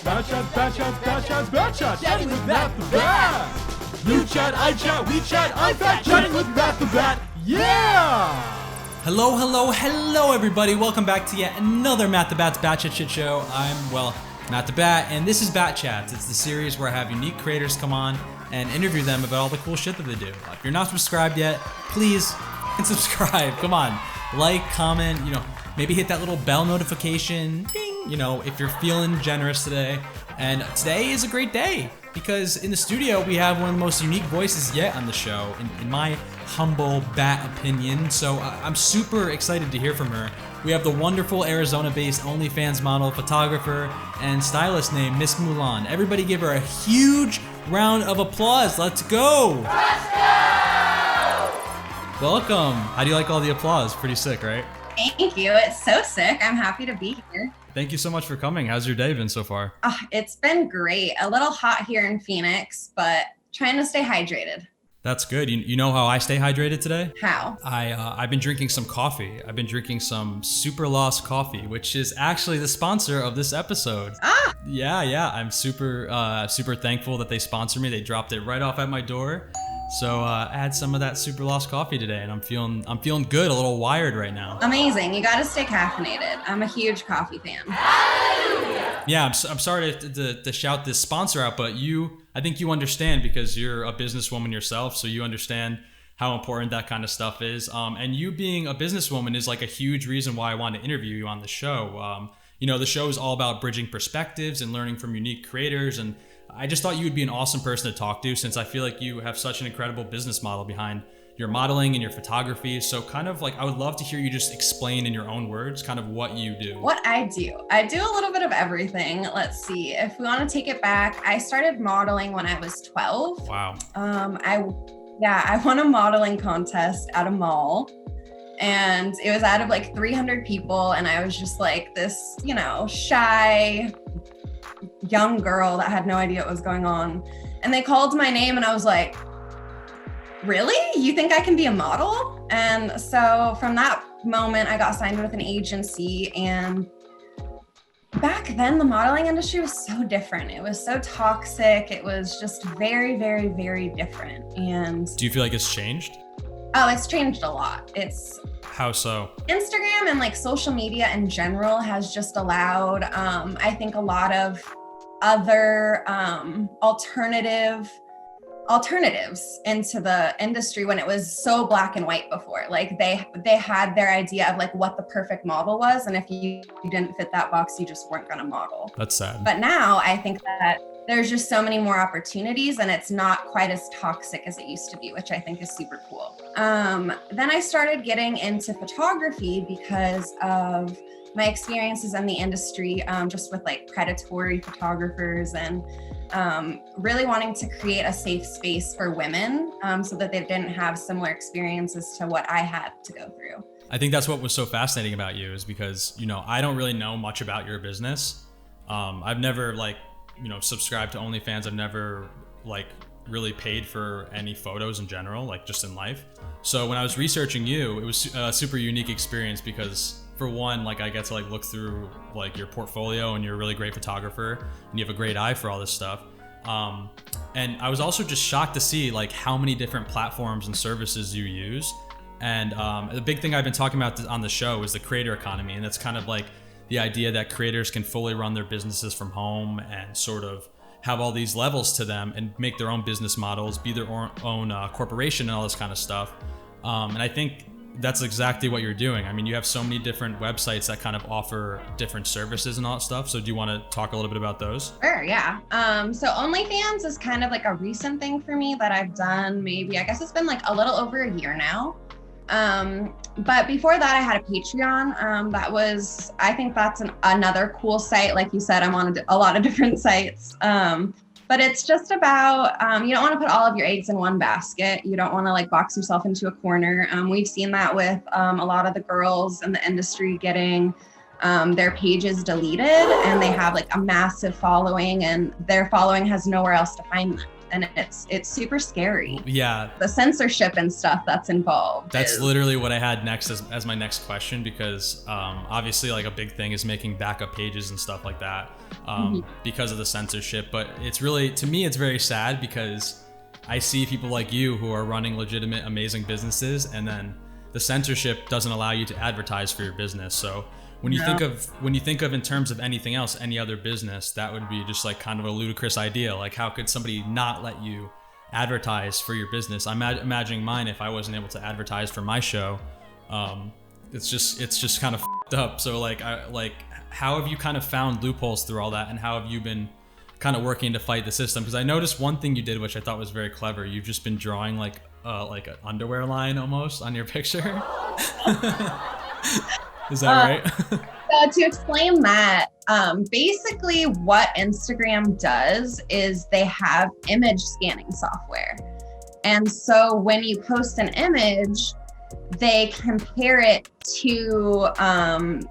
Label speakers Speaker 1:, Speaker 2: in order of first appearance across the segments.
Speaker 1: Bat. Chatting with MattTheBat. You chat, I chat, we chat, I'm fat. Chatting with MattTheBat. Yeah!
Speaker 2: Hello, everybody. Welcome back to yet another MattTheBat's Bat Chat Shit Show. I'm, MattTheBat, and this is Bat Chats. It's the series where I have unique creators come on and interview them about all the cool shit that they do. If you're not subscribed yet, please subscribe. Come on. Like, comment, maybe hit that little bell notification. Ding! If you're feeling generous today. And today is a great day because in the studio we have one of the most unique voices yet on the show, in my humble bat opinion. So I'm super excited to hear from her. We have the wonderful Arizona-based OnlyFans model, photographer, and stylist named Miss Moulin. Everybody give her a huge round of applause. Let's go!
Speaker 3: Let's go!
Speaker 2: Welcome. How do you like all the applause? Pretty sick, right?
Speaker 3: Thank you. It's so sick. I'm happy to be here.
Speaker 2: Thank you so much for coming. How's your day been so far?
Speaker 3: It's been great. A little hot here in Phoenix, but trying to stay hydrated.
Speaker 2: That's good. You know how I stay hydrated today?
Speaker 3: How?
Speaker 2: I've been drinking some coffee. I've been drinking some Superlost Coffee, which is actually the sponsor of this episode. Yeah. I'm super thankful that they sponsor me. They dropped it right off at my door. So I had some of that Superlost coffee today, and I'm feeling good, a little wired right now.
Speaker 3: Amazing. You got to stay caffeinated. I'm a huge coffee fan.
Speaker 2: Yeah, I'm sorry to shout this sponsor out, but I think you understand because you're a businesswoman yourself, so you understand how important that kind of stuff is. And you being a businesswoman is like a huge reason why I wanted to interview you on the show. The show is all about bridging perspectives and learning from unique creators, and I just thought you would be an awesome person to talk to since I feel like you have such an incredible business model behind your modeling and your photography. So kind of like, I would love to hear you just explain in your own words kind of what you do. What
Speaker 3: I do a little bit of everything. Let's see, if we want to take it back, I started modeling when I was 12.
Speaker 2: Wow.
Speaker 3: I won a modeling contest at a mall. And it was out of like 300 people. And I was just like this, shy young girl that had no idea what was going on. And they called my name and I was like, really? You think I can be a model? And so from that moment, I got signed with an agency. And back then, the modeling industry was so different. It was so toxic. It was just very, very, very different. And
Speaker 2: do you feel like it's changed?
Speaker 3: Oh, it's changed a lot.
Speaker 2: How so?
Speaker 3: Instagram and like social media in general has just allowed, I think, a lot of other alternatives into the industry when it was so black and white before. Like they had their idea of like what the perfect model was, and if you didn't fit that box, you just weren't gonna model.
Speaker 2: That's sad.
Speaker 3: But now I think that there's just so many more opportunities and it's not quite as toxic as it used to be, which I think is super cool. Then I started getting into photography because of my experiences in the industry, just with like predatory photographers and really wanting to create a safe space for women so that they didn't have similar experiences to what I had to go through.
Speaker 2: I think that's what was so fascinating about you is because, I don't really know much about your business. I've never subscribed to OnlyFans. I've never really paid for any photos in general, like just in life. So when I was researching you, it was a super unique experience because for one, I get to look through your portfolio, and you're a really great photographer and you have a great eye for all this stuff. And I was also just shocked to see how many different platforms and services you use. And the big thing I've been talking about on the show is the creator economy. And that's kind of the idea that creators can fully run their businesses from home and sort of have all these levels to them and make their own business models, be their own corporation and all this kind of stuff. And I think that's exactly what you're doing. I mean, you have so many different websites that kind of offer different services and all that stuff. So do you want to talk a little bit about those?
Speaker 3: Sure, yeah. So OnlyFans is kind of a recent thing for me that I've done maybe, I guess it's been a little over a year now. But before that, I had a Patreon. I think that's another cool site. Like you said, I'm on a lot of different sites. But it's just about, you don't want to put all of your eggs in one basket. You don't want to box yourself into a corner. We've seen that with a lot of the girls in the industry getting their pages deleted, and they have a massive following, and their following has nowhere else to find them. and it's super scary.
Speaker 2: Yeah.
Speaker 3: The censorship and stuff that's involved.
Speaker 2: That's literally what I had next as my next question, because obviously like a big thing is making backup pages and stuff like that because of the censorship. But it's really, to me, it's very sad because I see people like you who are running legitimate, amazing businesses, and then the censorship doesn't allow you to advertise for your business. So when you think of in terms of anything else, any other business, that would be just like kind of a ludicrous idea. Like, how could somebody not let you advertise for your business? I'm imagining mine, if I wasn't able to advertise for my show, it's just kind of f***ed up. So like, how have you kind of found loopholes through all that, and how have you been kind of working to fight the system? Because I noticed one thing you did, which I thought was very clever. You've just been drawing like an underwear line almost on your picture. Is that right?
Speaker 3: So to explain that, basically what Instagram does is they have image scanning software. And so when you post an image, they compare it to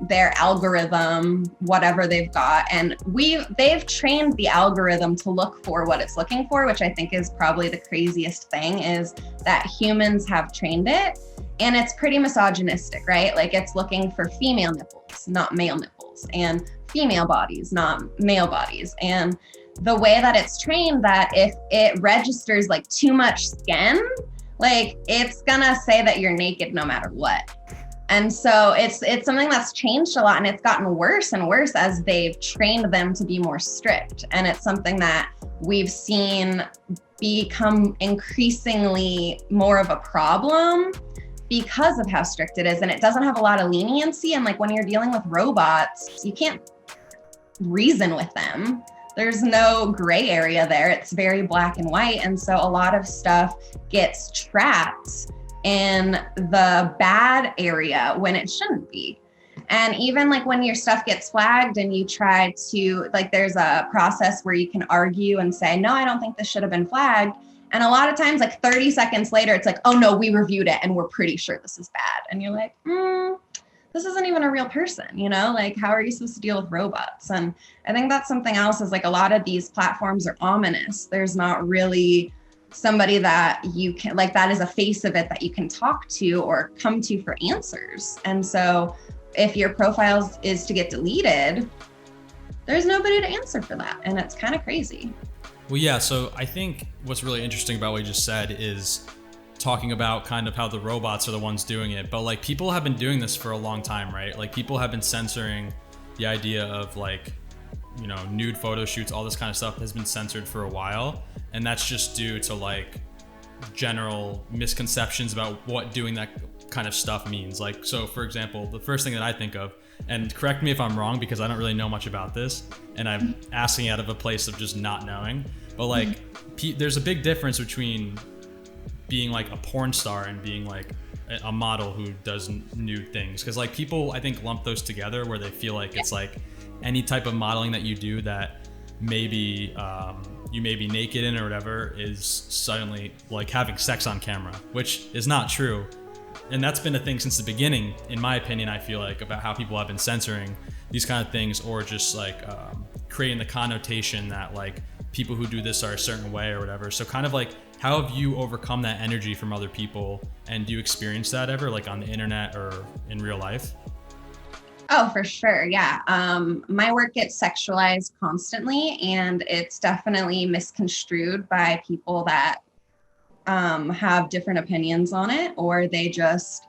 Speaker 3: their algorithm, whatever they've got. And they've trained the algorithm to look for what it's looking for, which I think is probably the craziest thing, is that humans have trained it. And it's pretty misogynistic, right? Like, it's looking for female nipples, not male nipples, and female bodies, not male bodies. And the way that it's trained, that if it registers like too much skin, like it's gonna say that you're naked no matter what. And so it's something that's changed a lot, and it's gotten worse and worse as they've trained them to be more strict. And it's something that we've seen become increasingly more of a problem because of how strict it is. And it doesn't have a lot of leniency. And like, when you're dealing with robots, you can't reason with them. There's no gray area there. It's very black and white. And so a lot of stuff gets trapped in the bad area when it shouldn't be. And even like when your stuff gets flagged and you try to, like, there's a process where you can argue and say, no, I don't think this should have been flagged. And a lot of times, like 30 seconds later, it's like, oh no, we reviewed it and we're pretty sure this is bad. And you're like, this isn't even a real person, you know? Like, how are you supposed to deal with robots? And I think that's something else, is like, a lot of these platforms are ominous. There's not really somebody that you can, like, that is a face of it that you can talk to or come to for answers. And so if your profile is to get deleted, there's nobody to answer for that. And it's kind of crazy.
Speaker 2: Well, yeah, so I think what's really interesting about what you just said is talking about kind of how the robots are the ones doing it. But like, people have been doing this for a long time, right? Like, people have been censoring the idea of like, you know, nude photo shoots, all this kind of stuff has been censored for a while. And that's just due to like general misconceptions about what doing that kind of stuff means. Like, so for example, the first thing that I think of, and correct me if I'm wrong because I don't really know much about this, and I'm asking out of a place of just not knowing, but like there's a big difference between being like a porn star and being like a model who does nude things. Because like, people I think lump those together, where they feel like it's like any type of modeling that you do that maybe you may be naked in or whatever is suddenly like having sex on camera, which is not true. And that's been a thing since the beginning, in my opinion, I feel like, about how people have been censoring these kind of things, or just like creating the connotation that like people who do this are a certain way or whatever. So kind of like, how have you overcome that energy from other people? And do you experience that ever, like on the internet or in real life?
Speaker 3: Oh, for sure. Yeah. My work gets sexualized constantly, and it's definitely misconstrued by people that have different opinions on it, or they just,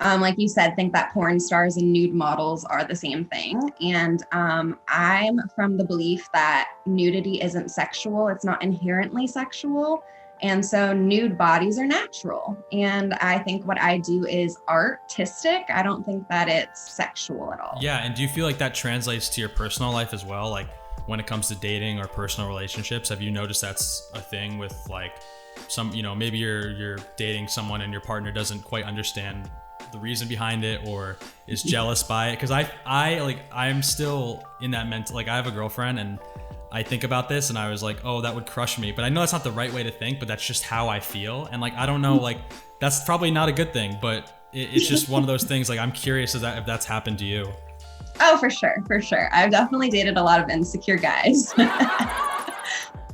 Speaker 3: like you said, think that porn stars and nude models are the same thing. And I'm from the belief that nudity isn't sexual. It's not inherently sexual. And so nude bodies are natural. And I think what I do is artistic. I don't think that it's sexual at all.
Speaker 2: Yeah. And do you feel like that translates to your personal life as well? Like, when it comes to dating or personal relationships, have you noticed that's a thing with like some, you know, maybe you're dating someone and your partner doesn't quite understand the reason behind it, or is jealous by it? Because I'm still in that mental, like, I have a girlfriend and I think about this and I was like, oh, that would crush me. But I know that's not the right way to think, but that's just how I feel. And like, I don't know, like, that's probably not a good thing, but it's just one of those things. Like, I'm curious if that's happened to you.
Speaker 3: Oh, for sure. For sure. I've definitely dated a lot of insecure guys.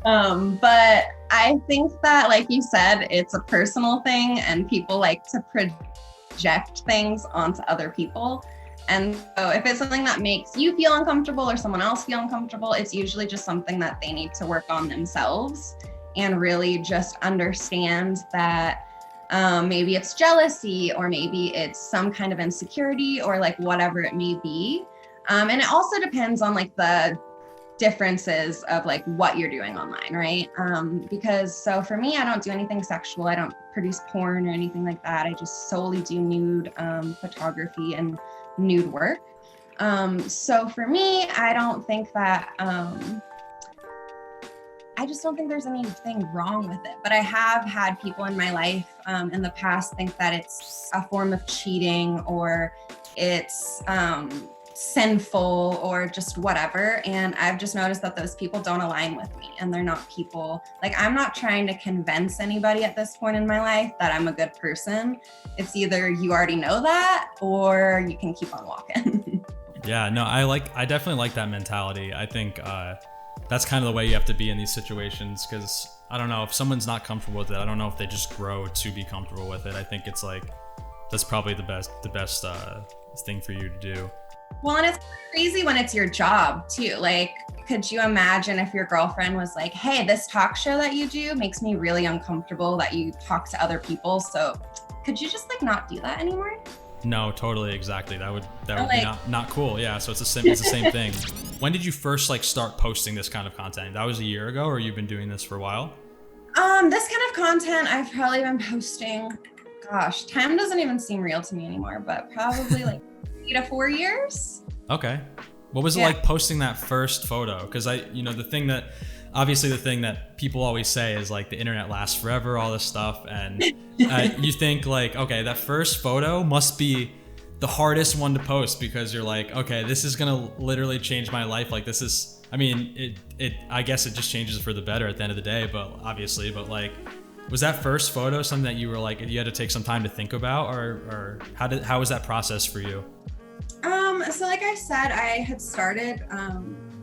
Speaker 3: But I think that, like you said, it's a personal thing and people like to project things onto other people. And so if it's something that makes you feel uncomfortable or someone else feel uncomfortable, it's usually just something that they need to work on themselves and really just understand that maybe it's jealousy or maybe it's some kind of insecurity or like whatever it may be. And it also depends on like the differences of like what you're doing online, right? Because so for me, I don't do anything sexual. I don't produce porn or anything like that. I just solely do nude photography and nude work. So for me, I don't think that, I just don't think there's anything wrong with it. But I have had people in my life in the past think that it's a form of cheating or it's sinful or just whatever. And I've just noticed that those people don't align with me and they're not people, like I'm not trying to convince anybody at this point in my life that I'm a good person. It's either you already know that or you can keep on walking.
Speaker 2: Yeah, no, I definitely like that mentality. I think that's kind of the way you have to be in these situations, because I don't know, if someone's not comfortable with it, I don't know if they just grow to be comfortable with it. I think it's like, that's probably the best thing for you to do.
Speaker 3: Well, and it's crazy when it's your job too. Like, could you imagine if your girlfriend was like, hey, this talk show that you do makes me really uncomfortable that you talk to other people. So could you just like not do that anymore?
Speaker 2: No, totally, exactly. That would
Speaker 3: like,
Speaker 2: be not cool. Yeah, so it's the same thing. When did you first like start posting this kind of content? That was a year ago, or you've been doing this for a while?
Speaker 3: This kind of content I've probably been posting, gosh, time doesn't even seem real to me anymore, but probably like 3 to 4 years.
Speaker 2: Okay. What was it like posting that first photo? Because the thing that people always say is like the internet lasts forever, all this stuff. And you think like, okay, that first photo must be the hardest one to post, because you're like, okay, this is going to literally change my life. Like this is, I mean, I guess it just changes for the better at the end of the day, but like, was that first photo something that you were like, you had to take some time to think about, or how was that process for you?
Speaker 3: So like I said, I had started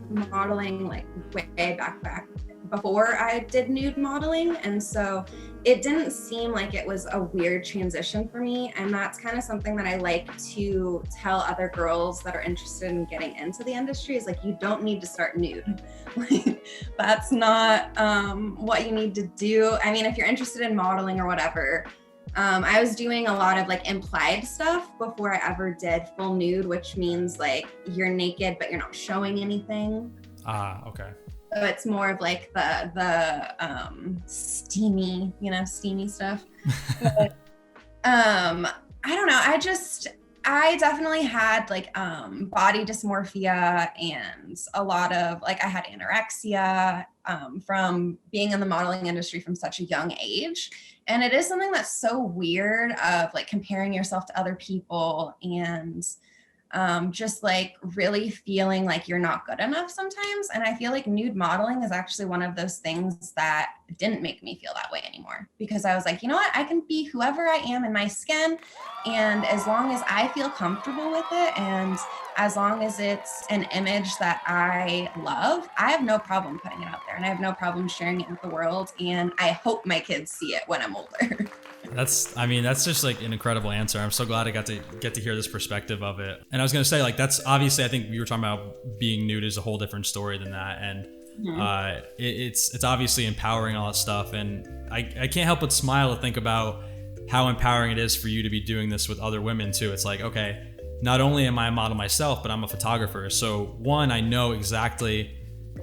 Speaker 3: modeling like way back before I did nude modeling, and so it didn't seem like it was a weird transition for me. And that's kind of something that I like to tell other girls that are interested in getting into the industry, is like, you don't need to start nude. Like, that's not what you need to do. I mean, if you're interested in modeling or whatever, I was doing a lot of like implied stuff before I ever did full nude, which means like you're naked but you're not showing anything.
Speaker 2: Okay.
Speaker 3: So it's more of like the steamy stuff. But, I don't know. I definitely had like body dysmorphia and a lot of like, I had anorexia from being in the modeling industry from such a young age. And it is something that's so weird of like comparing yourself to other people and just like really feeling like you're not good enough sometimes. And I feel like nude modeling is actually one of those things that didn't make me feel that way anymore, because I was like, you know what, I can be whoever I am in my skin. And as long as I feel comfortable with it, and as long as it's an image that I love, I have no problem putting it out there, and I have no problem sharing it with the world. And I hope my kids see it when I'm older.
Speaker 2: That's just like an incredible answer. I'm so glad I got to hear this perspective of it. And I was going to say, like, that's obviously, I think we were talking about being nude is a whole different story than that. And it's obviously empowering, all that stuff. And I can't help but smile to think about how empowering it is for you to be doing this with other women too. It's like, okay, not only am I a model myself, but I'm a photographer. So one, I know exactly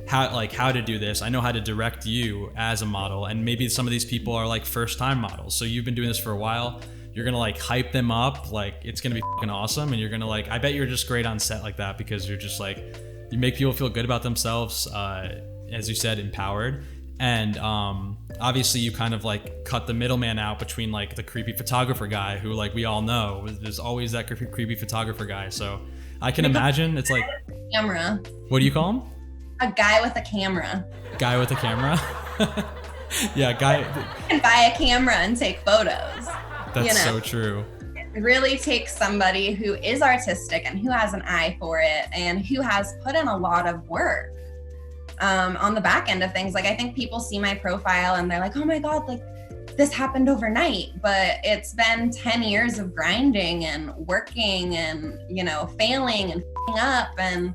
Speaker 2: how to do this. I know how to direct you as a model, and maybe some of these people are like first time models. So you've been doing this for a while. You're gonna like hype them up, like it's gonna be fucking awesome, and you're gonna like, I bet you're just great on set like that, because you're just like, you make people feel good about themselves, as you said, empowered. And obviously you kind of like cut the middleman out between like the creepy photographer guy, who like we all know there's always that creepy photographer guy. So I can imagine it's like,
Speaker 3: camera.
Speaker 2: What do you call him?
Speaker 3: A guy with a camera.
Speaker 2: Guy with a camera? Yeah, guy.
Speaker 3: You can buy a camera and take photos.
Speaker 2: That's so true.
Speaker 3: It really takes somebody who is artistic and who has an eye for it and who has put in a lot of work on the back end of things. Like, I think people see my profile and they're like, oh my God, like this happened overnight, but it's been 10 years of grinding and working and, you know, failing and f***ing up and,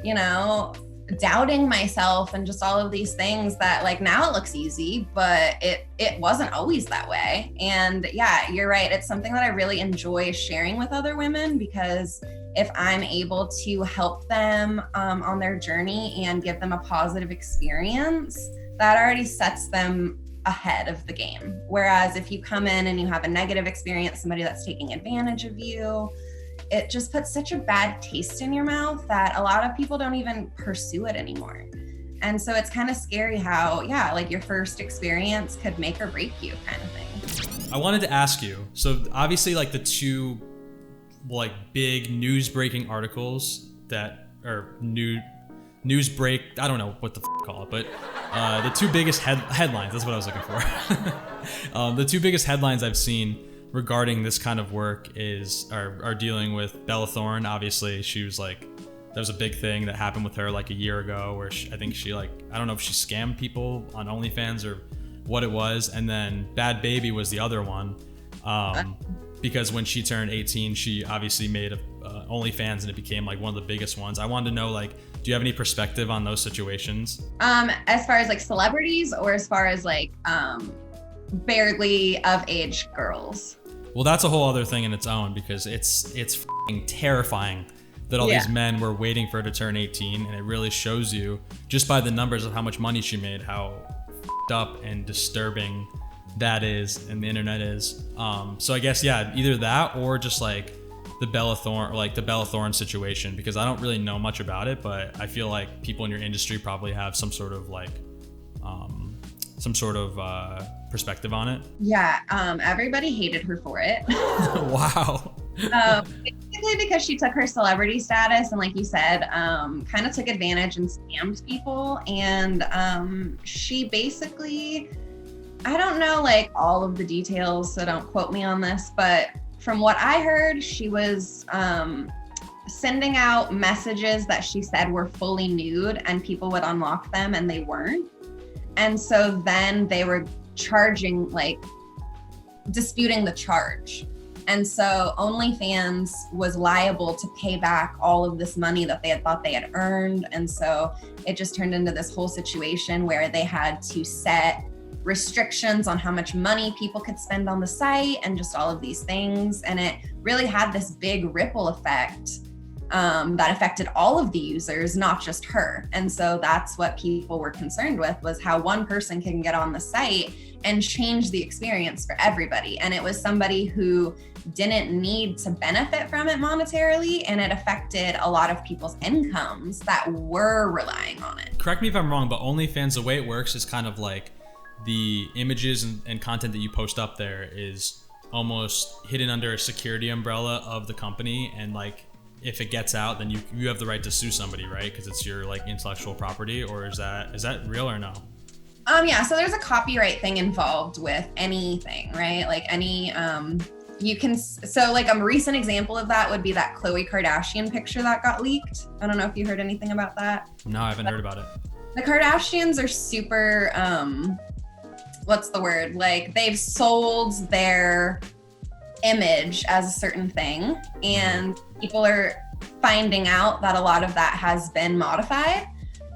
Speaker 3: you know, doubting myself and just all of these things that, like, now it looks easy, but it wasn't always that way. And yeah, you're right. It's something that I really enjoy sharing with other women, because if I'm able to help them on their journey and give them a positive experience, that already sets them ahead of the game. Whereas if you come in and you have a negative experience, somebody that's taking advantage of you, it just puts such a bad taste in your mouth that a lot of people don't even pursue it anymore. And so it's kind of scary how, yeah, like your first experience could make or break you, kind of thing.
Speaker 2: I wanted to ask you, so obviously like the two like big news breaking articles that are news break, I don't know what the call it, but the two biggest headlines, that's what I was looking for. The two biggest headlines I've seen regarding this kind of work are dealing with Bella Thorne. Obviously, she was like, there was a big thing that happened with her like a year ago where I think she like, I don't know if she scammed people on OnlyFans or what it was. And then Bhad was the other one. Because when she turned 18, she obviously made a OnlyFans and it became like one of the biggest ones. I wanted to know, like, do you have any perspective on those situations?
Speaker 3: As far as like celebrities, or as far as like barely of age girls?
Speaker 2: Well, that's a whole other thing in its own, because it's f***ing terrifying that all these men were waiting for her to turn 18, and it really shows you just by the numbers of how much money she made, how f***ed up and disturbing that is and the internet is. So I guess, yeah, either that or just like the Bella Thorne situation, because I don't really know much about it, but I feel like people in your industry probably have some sort of like perspective on it. Yeah,
Speaker 3: everybody hated her for it.
Speaker 2: Wow.
Speaker 3: Basically because she took her celebrity status and, like you said, kind of took advantage and scammed people. And she basically, I don't know like all of the details, so don't quote me on this, but from what I heard, she was sending out messages that she said were fully nude, and people would unlock them and they weren't. And so then they were charging, like disputing the charge. And so OnlyFans was liable to pay back all of this money that they had thought they had earned. And so it just turned into this whole situation where they had to set restrictions on how much money people could spend on the site and just all of these things. And it really had this big ripple effect that affected all of the users, not just her. And so that's what people were concerned with, was how one person can get on the site and change the experience for everybody. And it was somebody who didn't need to benefit from it monetarily, and it affected a lot of people's incomes that were relying on it.
Speaker 2: Correct me if I'm wrong, but OnlyFans, the way it works is kind of like the images and content that you post up there is almost hidden under a security umbrella of the company, and like if it gets out, then you have the right to sue somebody, right? Because it's your like intellectual property. Or is that real or no?
Speaker 3: Yeah, so there's a copyright thing involved with anything, right? Like any you can, so like a recent example of that would be that Khloe Kardashian picture that got leaked. I don't know if you heard anything about that.
Speaker 2: No, I haven't heard about it.
Speaker 3: The Kardashians are super what's the word? Like, they've sold their image as a certain thing, and people are finding out that a lot of that has been modified,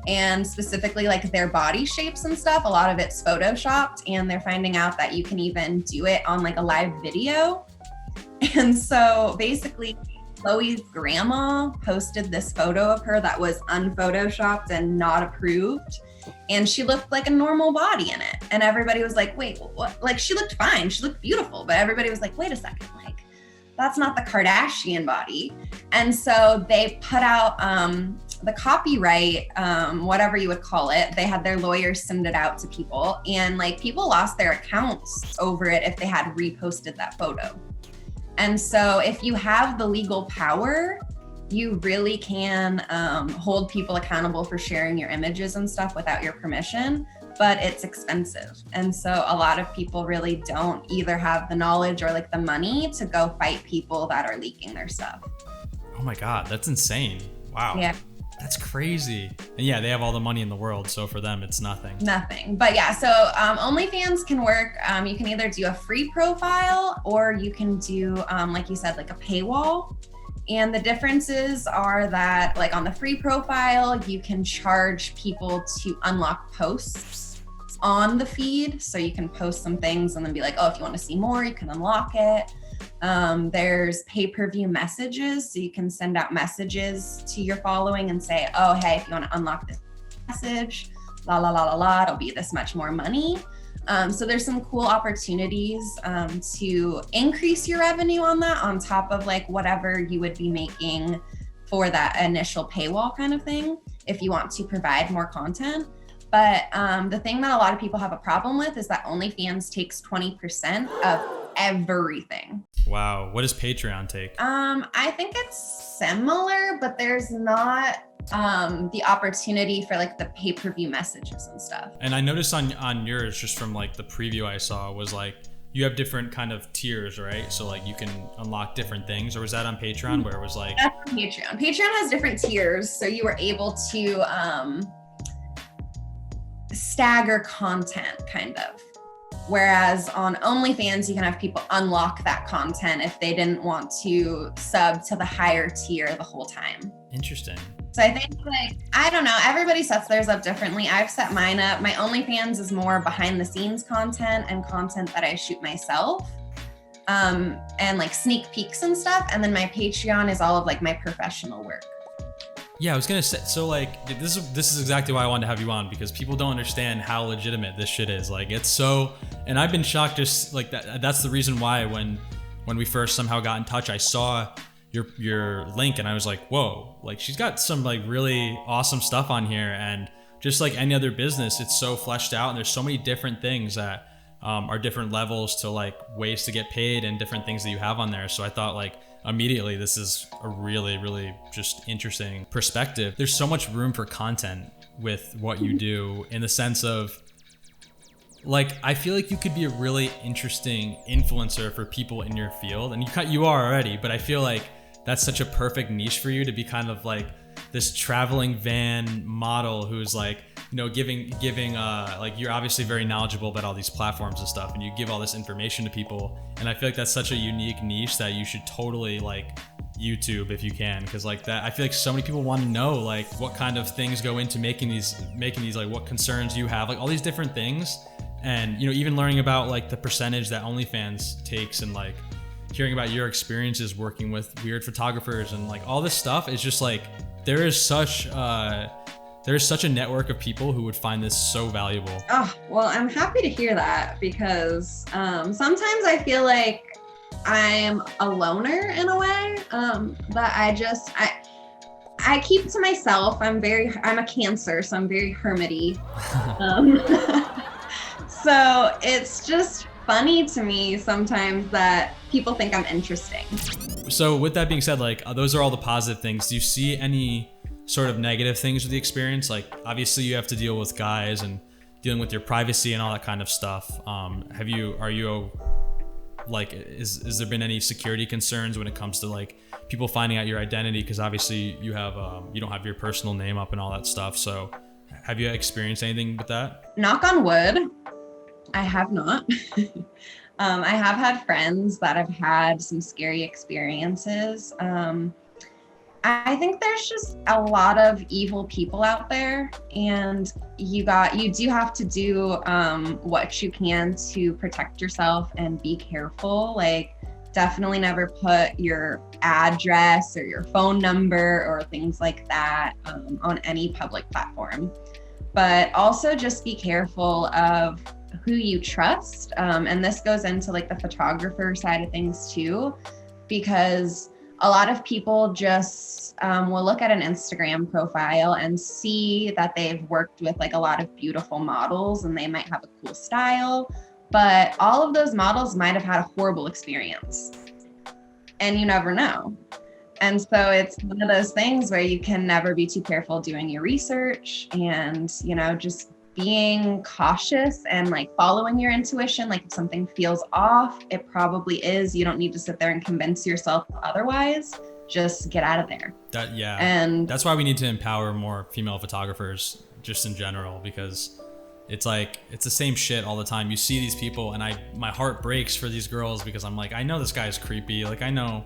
Speaker 3: and specifically like their body shapes and stuff, a lot of it's photoshopped, and they're finding out that you can even do it on like a live video. And so basically Khloe's grandma posted this photo of her that was unphotoshopped and not approved, and she looked like a normal body in it. And everybody was like, wait, what? Like, she looked fine. She looked beautiful. But everybody was like, wait a second, like, that's not the Kardashian body. And so they put out the copyright, whatever you would call it. They had their lawyers send it out to people, and like people lost their accounts over it if they had reposted that photo. And so if you have the legal power, you really can hold people accountable for sharing your images and stuff without your permission, but it's expensive. And so a lot of people really don't either have the knowledge or like the money to go fight people that are leaking their stuff.
Speaker 2: Oh my God, that's insane. Wow.
Speaker 3: Yeah.
Speaker 2: That's crazy. And yeah, they have all the money in the world, so for them it's nothing.
Speaker 3: Nothing. But yeah, so OnlyFans can work. You can either do a free profile or you can do, like you said, like a paywall. And the differences are that, like, on the free profile, you can charge people to unlock posts on the feed. So you can post some things and then be like, oh, if you want to see more, you can unlock it. There's pay-per-view messages. So you can send out messages to your following and say, oh, hey, if you want to unlock this message, la, la, la, la, la, it'll be this much more money. So there's some cool opportunities to increase your revenue on that, on top of like whatever you would be making for that initial paywall kind of thing, if you want to provide more content. But the thing that a lot of people have a problem with is that OnlyFans takes 20% of everything.
Speaker 2: Wow. What does Patreon take?
Speaker 3: I think it's similar, but there's not the opportunity for like the pay-per-view messages and stuff.
Speaker 2: And I noticed on yours, just from like the preview I saw, was like you have different kind of tiers, right? So like you can unlock different things, or was that on Patreon where it was like?
Speaker 3: That's on Patreon. Patreon has different tiers, so you were able to stagger content kind of. Whereas on OnlyFans, you can have people unlock that content if they didn't want to sub to the higher tier the whole time.
Speaker 2: Interesting.
Speaker 3: So I think, like, I don't know, everybody sets theirs up differently. I've set mine up. My OnlyFans is more behind the scenes content and content that I shoot myself, and like sneak peeks and stuff. And then my Patreon is all of like my professional work.
Speaker 2: Yeah, I was gonna say, so like this is exactly why I wanted to have you on, because people don't understand how legitimate this shit is. Like, it's so, and I've been shocked just like that. That's the reason why when we first somehow got in touch, I saw your link and I was like, whoa, like she's got some like really awesome stuff on here. And just like any other business, it's so fleshed out and there's so many different things that are different levels to like ways to get paid and different things that you have on there. So I thought like immediately this is a really, really just interesting perspective. There's so much room for content with what you do, in the sense of like, I feel like you could be a really interesting influencer for people in your field, and you are already, but I feel like that's such a perfect niche for you to be kind of like this traveling van model who's like, you know, giving like, you're obviously very knowledgeable about all these platforms and stuff, and you give all this information to people. And I feel like that's such a unique niche that you should totally like YouTube if you can, because like that, I feel like so many people want to know like what kind of things go into making these, like what concerns you have, like all these different things. And, you know, even learning about like the percentage that OnlyFans takes, and like hearing about your experiences working with weird photographers and like all this stuff is just like, there's such a network of people who would find this so valuable.
Speaker 3: Oh, well, I'm happy to hear that, because sometimes I feel like I'm a loner in a way, but I keep to myself. I'm a Cancer, so I'm very hermity. So it's just funny to me sometimes that people think I'm interesting.
Speaker 2: So with that being said, like those are all the positive things. Do you see any sort of negative things with the experience? Like obviously you have to deal with guys and dealing with your privacy and all that kind of stuff. Is there been any security concerns when it comes to like people finding out your identity? Because obviously you have you don't have your personal name up and all that stuff. So have you experienced anything with that? Knock
Speaker 3: on wood, I have not. I have had friends that have had some scary experiences. I think there's just a lot of evil people out there, and you do have to do what you can to protect yourself and be careful. Like, definitely never put your address or your phone number or things like that on any public platform. But also just be careful of who you trust. And this goes into like the photographer side of things too, because a lot of people just will look at an Instagram profile and see that they've worked with like a lot of beautiful models and they might have a cool style, but all of those models might have had a horrible experience, and you never know. And so it's one of those things where you can never be too careful doing your research and, you know, just being cautious and like following your intuition. Like if something feels off, it probably is. You don't need to sit there and convince yourself otherwise. just get out of there.
Speaker 2: Yeah.
Speaker 3: And
Speaker 2: that's why we need to empower more female photographers just in general, because it's like, it's the same shit all the time. You see these people and my heart breaks for these girls, because I'm like, I know this guy's creepy. Like, I know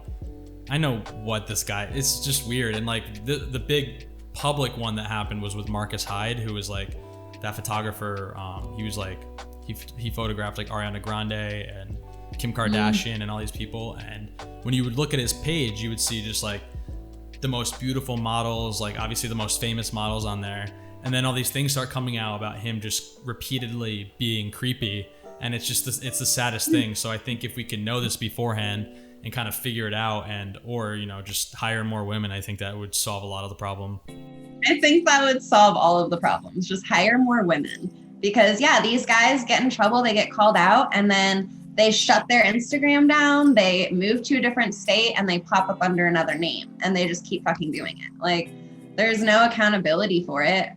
Speaker 2: what this guy, it's just weird. And like the big public one that happened was with Marcus Hyde, who was like that photographer. He was like, he photographed like Ariana Grande and Kim Kardashian and all these people. And when you would look at his page, you would see just like the most beautiful models, like obviously the most famous models on there. And then all these things start coming out about him just repeatedly being creepy. And it's just, it's the saddest thing. So I think if we can know this beforehand and kind of figure it out, or, you know, just hire more women, I think that would solve a lot of the problem.
Speaker 3: I think that would solve all of the problems. Just hire more women, because yeah, these guys get in trouble, they get called out, and then they shut their Instagram down, they move to a different state, and they pop up under another name, and they just keep fucking doing it. Like, there's no accountability for it.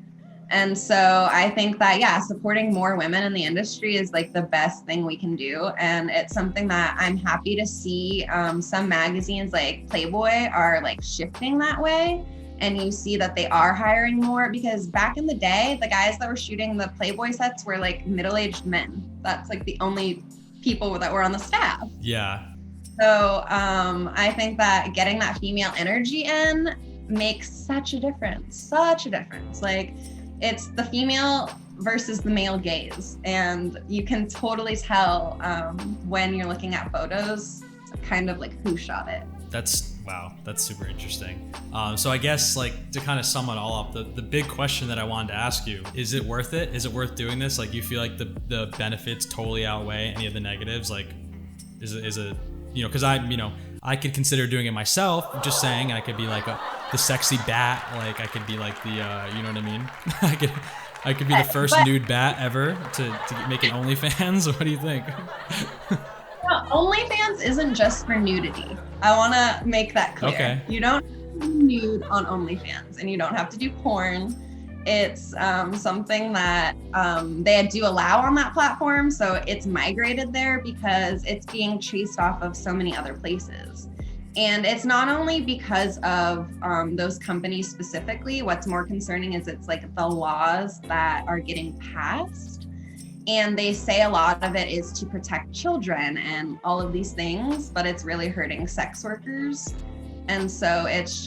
Speaker 3: And so I think that, yeah, supporting more women in the industry is like the best thing we can do. And it's something that I'm happy to see some magazines like Playboy are like shifting that way. And you see that they are hiring more, because back in the day, the guys that were shooting the Playboy sets were like middle-aged men. That's like the only people that were on the staff.
Speaker 2: Yeah.
Speaker 3: So I think that getting that female energy in makes such a difference. Like, it's the female versus the male gaze. And you can totally tell when you're looking at photos, kind of like who shot it.
Speaker 2: Wow, that's super interesting. So I guess, like, to kind of sum it all up, the big question that I wanted to ask you, is it worth it? Is it worth doing this? Like, you feel like the benefits totally outweigh any of the negatives? Like, is it, you know, because I could consider doing it myself, just saying. I could be like the sexy bat, like I could be like the, you know what I mean? I could be the first nude bat ever to make an OnlyFans. What do you think?
Speaker 3: No, OnlyFans isn't just for nudity. I want to make that clear.
Speaker 2: Okay.
Speaker 3: You don't have to be nude on OnlyFans, and you don't have to do porn. It's something that they do allow on that platform, so it's migrated there because it's being chased off of so many other places. And it's not only because of those companies specifically. What's more concerning is it's like the laws that are getting passed. And they say a lot of it is to protect children and all of these things, but it's really hurting sex workers. And so it's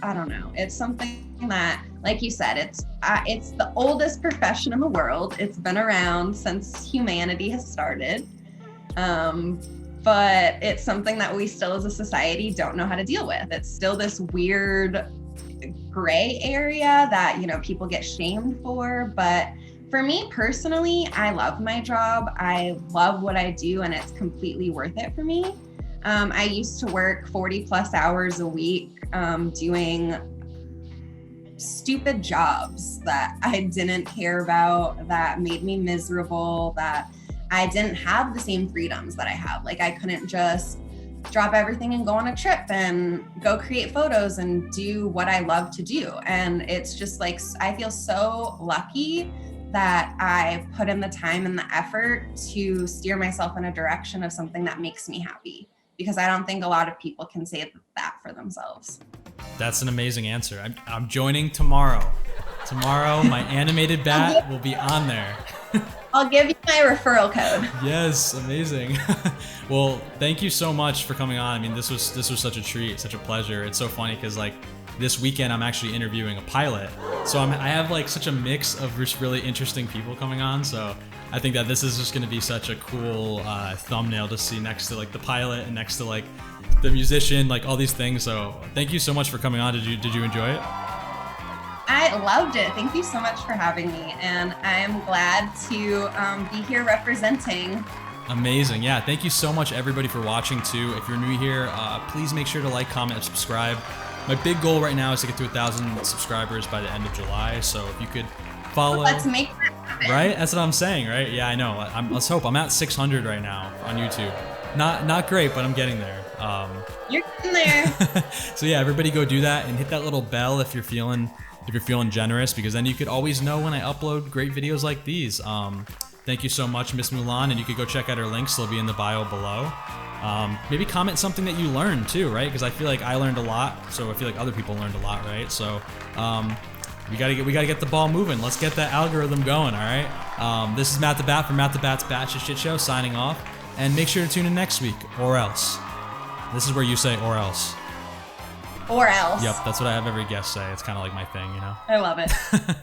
Speaker 3: I don't know. It's something that, like you said, it's the oldest profession in the world. It's been around since humanity has started. But it's something that we still as a society don't know how to deal with. It's still this weird gray area that, you know, people get shamed for. But for me personally, I love my job. I love what I do, and it's completely worth it for me. I used to work 40 plus hours a week doing stupid jobs that I didn't care about, that made me miserable, that I didn't have the same freedoms that I have. Like, I couldn't just drop everything and go on a trip and go create photos and do what I love to do. And it's just like, I feel so lucky that I put in the time and the effort to steer myself in a direction of something that makes me happy, because I don't think a lot of people can say that for themselves. That's
Speaker 2: an amazing answer. I'm joining tomorrow. Tomorrow, my animated bat will be on there.
Speaker 3: I'll give you my referral code.
Speaker 2: Yes, amazing. Well, thank you so much for coming on. I mean, this was such a treat, such a pleasure. It's so funny because, like, this weekend I'm actually interviewing a pilot, so I have like such a mix of just really interesting people coming on. So I think that this is just going to be such a cool thumbnail to see next to like the pilot and next to like the musician, like all these things. So thank you so much for coming on. Did you enjoy it?
Speaker 3: I loved it. Thank you so much for having me, and I'm glad to be here representing.
Speaker 2: Amazing. Yeah, thank you so much everybody for watching too. If you're new here, please make sure to like, comment, and subscribe. My big goal right now is to get to 1,000 subscribers by the end of July. So if you could follow.
Speaker 3: Let's make that happen.
Speaker 2: Right? That's what I'm saying, right? Yeah, I know. Let's hope. I'm at 600 right now on YouTube. Not great, but I'm getting there.
Speaker 3: You're getting there.
Speaker 2: So yeah, everybody go do that and hit that little bell if you're feeling generous, because then you could always know when I upload great videos like these. Thank you so much, Miss Moulin, and you could go check out her links. They'll be in the bio below. Maybe comment something that you learned too, right? Because I feel like I learned a lot, so I feel like other people learned a lot, right? So we gotta get the ball moving. Let's get that algorithm going, all right? This is MattTheBat from MattTheBat's Batshit Shit Show signing off, and make sure to tune in next week, or else. This is where you say or else.
Speaker 3: Or else.
Speaker 2: Yep, that's what I have every guest say. It's kind of like my thing, you know?
Speaker 3: I love it.